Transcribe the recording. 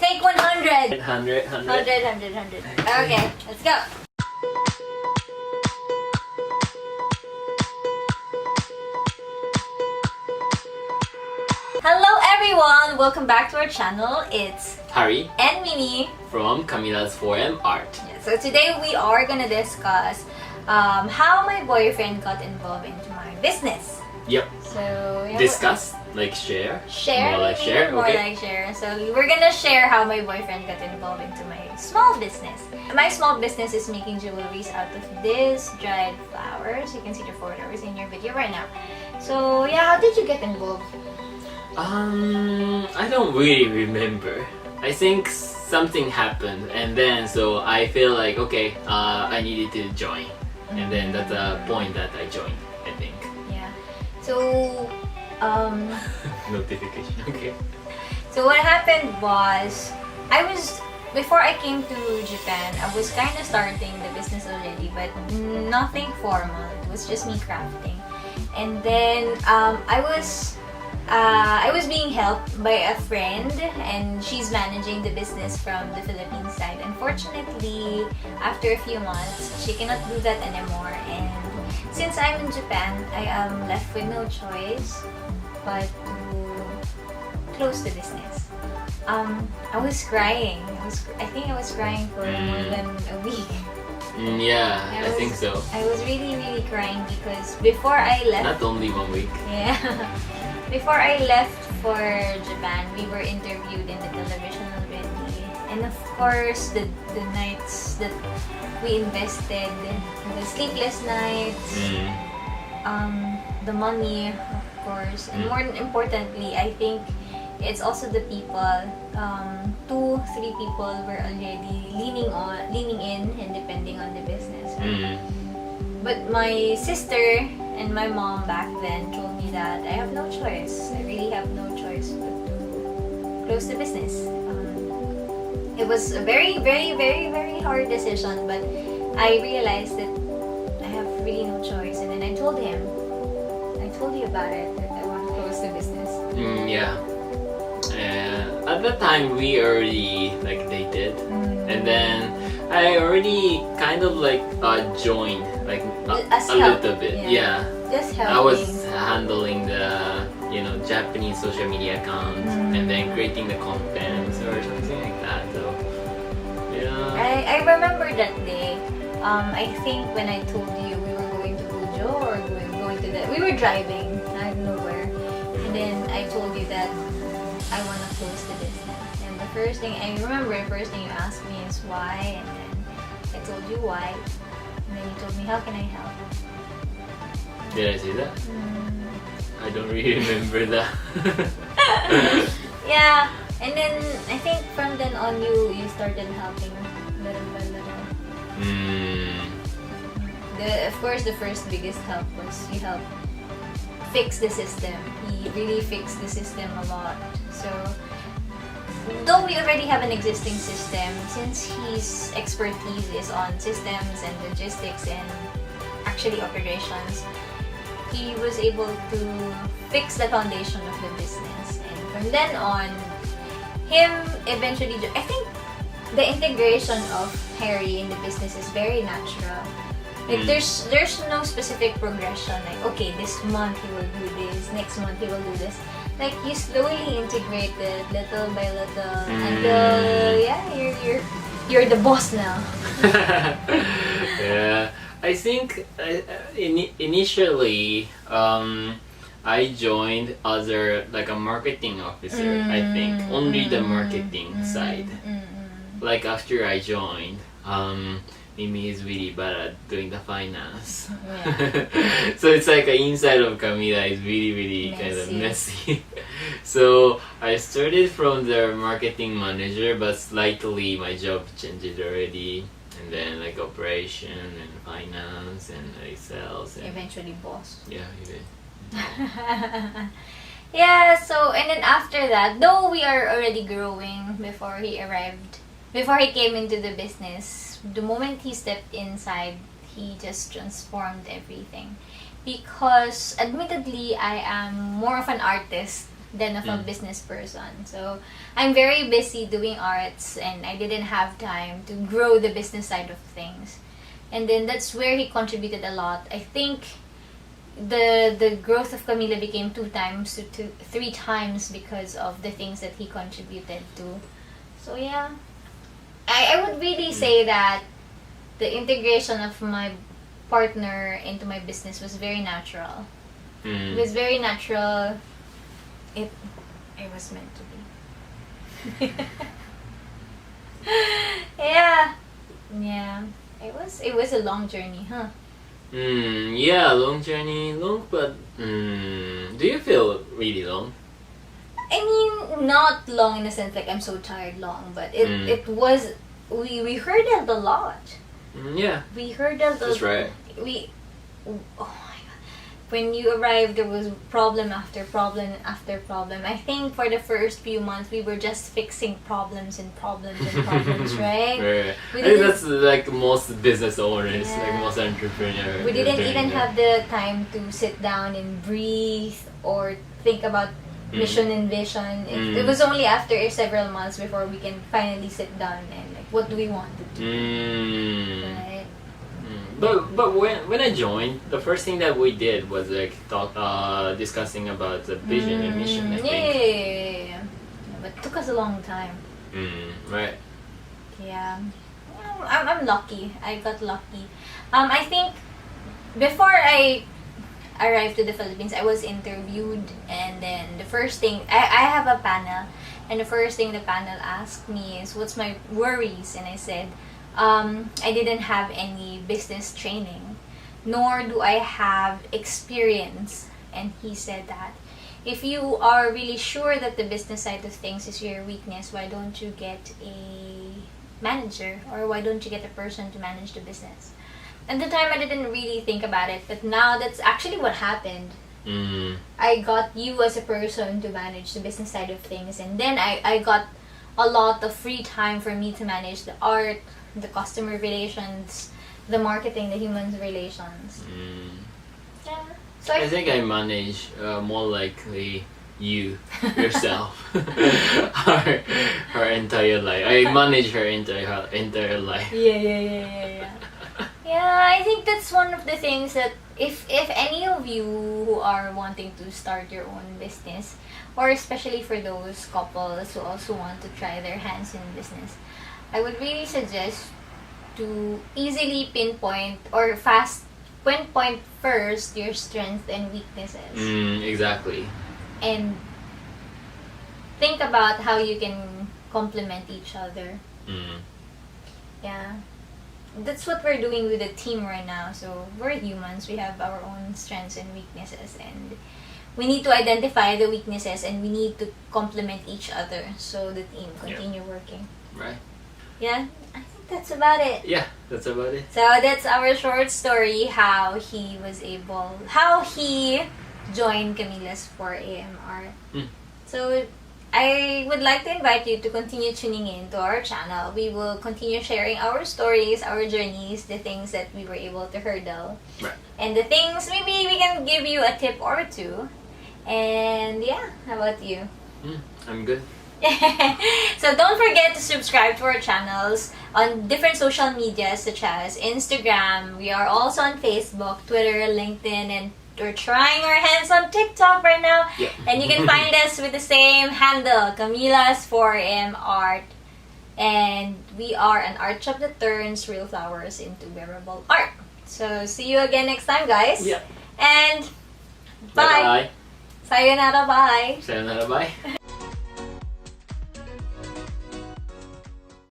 Take 100. 100. 100. Okay, let's go. Hello everyone! Welcome back to our channel. It's Harry and Mimi from Kamila's 4M Art. Yeah, so today we are gonna discuss how my boyfriend got involved into my business. Yep. So yeah, Discuss, like share. Share, More like maybe, share. more Okay. like share. So we're gonna share how my boyfriend got involved into my small business. My small business is making jewelries out of this dried flowers. You can see the photos in your video right now. So yeah, how did you get involved? I don't really remember. I think something happened, and then so I feel like okay, I needed to join, and then that's the point that I joined. I think. Yeah. So Notification. Okay. So what happened was, before I came to Japan, I was kind of starting the business already, but nothing formal. It was just me crafting. And then I was being helped by a friend, and she's managing the business from the Philippines side. Unfortunately, after a few months, she cannot do that anymore. And since I'm in Japan, I am left with no choice but to close the business. I was crying. I think I was crying for more than a week. Yeah, I think so. I was really, really crying because before I left. Not only 1 week. Yeah. Before I left for Japan, we were interviewed in the television already. And of course, the nights that we invested, the sleepless nights, the money, of course. And more importantly, I think it's also the people. 2-3 people were already leaning in and depending on the business. Right? But my sister and my mom back then told me that I have no choice. I really have no choice but to close the business. It was a very, very, very, very hard decision, but I realized that I have really no choice. And then I told him, I told you about it, that I want to close the business. Yeah. At that time, we already like dated, and then I already kind of like joined like a little bit. Yeah. Just helping. I was handling the Japanese social media accounts and then creating the contents or something like that. So yeah. I remember that day. I think when I told you we were going to Bujo or going to we were driving out of nowhere, and then I told you that I want to close the business. And the first thing you asked me is why, and then I told you why, and then you told me how can I help. Did I say that? I don't really remember that. Yeah, and then I think from then on you started helping little by little. Of course, the first biggest help was you helped fix the system. He really fixed the system a lot. So, though we already have an existing system, since his expertise is on systems and logistics and actually operations, he was able to fix the foundation of the business. And from then on, him eventually, I think the integration of Harry in the business is very natural. Like there's no specific progression. Like okay, this month he will do this, next month he will do this. Like you slowly integrate it little by little until you're the boss now. Yeah, I think initially I joined as a marketing officer. I think only the marketing side. Like after I joined, Mimi is really bad at doing the finance. Yeah. So it's like the inside of Kamila is really kind of messy. So I started from the marketing manager, but slightly my job changed already. And then like operation and finance and like sales. And eventually boss. Yeah, even. Yeah, so and then after that, though we are already growing before he came into the business, the moment he stepped inside, he just transformed everything. Because admittedly, I am more of an artist than of a business person. So I'm very busy doing arts, and I didn't have time to grow the business side of things. And then that's where he contributed a lot. I think the growth of Kamila became 2 times to 3 times because of the things that he contributed to. So yeah, I would really say that the integration of my partner into my business was very natural. It was very natural. It was meant to be. Yeah. It was a long journey, huh? Yeah, long journey, long, but do you feel really long? I mean, not long in the sense like I'm so tired long, but it was, we hurdled a lot. Yeah. We hurdled a lot. That's right. Oh my god. When you arrived, there was problem after problem after problem. I think for the first few months, we were just fixing problems and problems and problems, right? Right. I think that's like most business owners, like most entrepreneurs. We didn't even have the time to sit down and breathe or think about mission and vision. It was only after several months before we can finally sit down and like, what do we want to do? Right? But when I joined, the first thing that we did was like discussing about the vision and mission. I think. Yeah. But it took us a long time. Right. Yeah. I'm lucky. I got lucky. I think before I arrived to the Philippines, I was interviewed, and then the first thing I have a panel, and the first thing the panel asked me is what's my worries, and I said I didn't have any business training, nor do I have experience. And he said that if you are really sure that the business side of things is your weakness, why don't you get a manager, or why don't you get a person to manage the business? At the time, I didn't really think about it, but now that's actually what happened. I got you as a person to manage the business side of things, and then I got a lot of free time for me to manage the art, the customer relations, the marketing, the human relations. Yeah. So I think I manage more likely you yourself her entire life. I manage her entire life. Yeah. Yeah, I think that's one of the things that if any of you who are wanting to start your own business, or especially for those couples who also want to try their hands in business, I would really suggest to easily pinpoint or fast pinpoint first your strengths and weaknesses. Exactly. And think about how you can complement each other. Yeah. That's what we're doing with the team right now. So we're humans. We have our own strengths and weaknesses, and we need to identify the weaknesses, and we need to complement each other so the team continue working. Right. Yeah, I think that's about it. Yeah, that's about it. So that's our short story, how he joined Camila's 4 a.m. art. So I would like to invite you to continue tuning in to our channel. We will continue sharing our stories, our journeys, the things that we were able to hurdle. Right. And the things, maybe we can give you a tip or two. And yeah, how about you? I'm good. So don't forget to subscribe to our channels on different social media such as Instagram. We are also on Facebook, Twitter, LinkedIn, and we're trying our hands on TikTok right now. Yeah. And you can find us with the same handle, Camila's 4am art. And we are an art shop that turns real flowers into wearable art. So see you again next time, guys. Yeah. And bye. Bye. Sayonara, bye. Sayonara, bye.